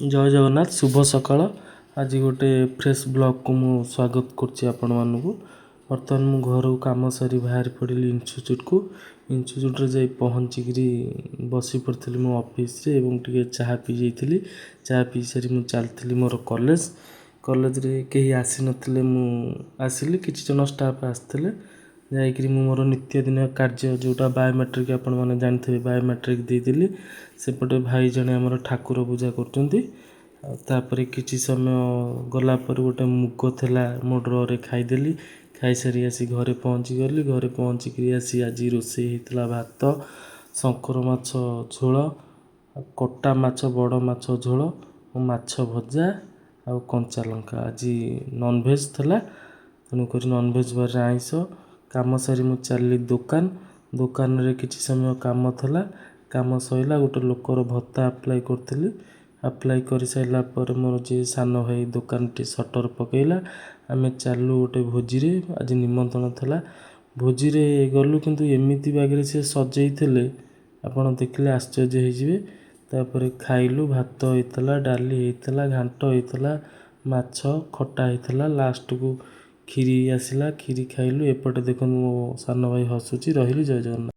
ଜୟ ଜଗନ୍ନାଥ, ଶୁଭ ସକାଳ। ଆଜି ଗୋଟେ ଫ୍ରେଶ୍ ବ୍ଲଗ୍କୁ ମୁଁ ସ୍ୱାଗତ କରୁଛି ଆପଣମାନଙ୍କୁ। ବର୍ତ୍ତମାନ ମୁଁ ଘରୁ କାମ ସାରି ବାହାରି ପଡ଼ିଲି ଇନଷ୍ଟିଚ୍ୟୁଟ୍କୁ। ଇନଷ୍ଟିଚ୍ୟୁଟ୍ରେ ଯାଇ ପହଞ୍ଚିକିରି ବସି ପଡ଼ିଥିଲି ମୋ ଅଫିସ୍ରେ ଏବଂ ଟିକେ ଚାହା ପିଇ ଯାଇଥିଲି। ଚାହା ପିଇ ସାରି ମୁଁ ଚାଲିଥିଲି ମୋର କଲେଜରେ କେହି ଆସିନଥିଲେ, ମୁଁ ଆସିଲି। କିଛି ଜଣ ଷ୍ଟାଫ୍ ଆସିଥିଲେ। ଯାଇକିରି ମୁଁ ମୋର ନିତ୍ୟଦିନ କାର୍ଯ୍ୟ ଯେଉଁଟା ବାୟୋମେଟ୍ରିକ୍, ଆପଣମାନେ ଜାଣିଥିବେ ବାୟୋମେଟ୍ରିକ୍ ଦେଇଦେଲି। ସେପଟେ ଭାଇ ଜଣେ ଆମର ଠାକୁର ପୂଜା କରୁଛନ୍ତି। ଆଉ ତାପରେ କିଛି ସମୟ ଗଲା ପରେ ଗୋଟେ ମୁଗ ଥିଲା ମୋ ଡ୍ରରେ, ଖାଇଦେଲି। ଖାଇସାରି ଆସି ଘରେ ପହଞ୍ଚିଗଲି। ଘରେ ପହଞ୍ଚିକିରି ଆସି ଆଜି ରୋଷେଇ ହେଇଥିଲା ଭାତ, ଶଙ୍କର ମାଛ ଝୋଳ, କଟା ମାଛ, ବଡ଼ ମାଛ ଝୋଳ, ମାଛ ଭଜା ଆଉ କଞ୍ଚା ଲଙ୍କା। ଆଜି ନନ୍ଭେଜ୍ ଥିଲା, ତେଣୁକରି ନନ୍ଭେଜ୍ ବାରରେ ଆଇଁଷ। କାମ ସାରି ମୁଁ ଚାଲିଲି ଦୋକାନରେ କିଛି ସମୟ କାମ ଥିଲା। କାମ ସରିଲା, ଗୋଟେ ଲୋକର ଭତ୍ତା ଆପ୍ଲାଏ କରୁଥିଲି। ଆପ୍ଲାଏ କରିସାରିଲା ପରେ ମୋର ଯିଏ ସାନ ଭାଇ ଦୋକାନଟି ସଟର୍ ପକାଇଲା। ଆମେ ଚାଲିଲୁ ଗୋଟେ ଭୋଜିରେ, ଆଜି ନିମନ୍ତ୍ରଣ ଥିଲା। ଭୋଜିରେ ଗଲୁ, କିନ୍ତୁ ଏମିତି ବାଗରେ ସେ ସଜେଇଥିଲେ, ଆପଣ ଦେଖିଲେ ଆଶ୍ଚର୍ଯ୍ୟ ହେଇଯିବେ। ତାପରେ ଖାଇଲୁ। ଭାତ ହେଇଥିଲା, ଡାଲି ହେଇଥିଲା, ଘାଣ୍ଟ ହେଇଥିଲା, ମାଛ ଖଟା ହେଇଥିଲା, ଲାଷ୍ଟକୁ କ୍ଷୀରି ଆସିଲା। କ୍ଷୀରି ଖାଇଲୁ। ଏପଟେ ଦେଖନ୍ତୁ ମୋ ସାନ ଭାଇ ହସୁଛି। ରହିଲି, ଜୟ ଜଗନ୍ନାଥ।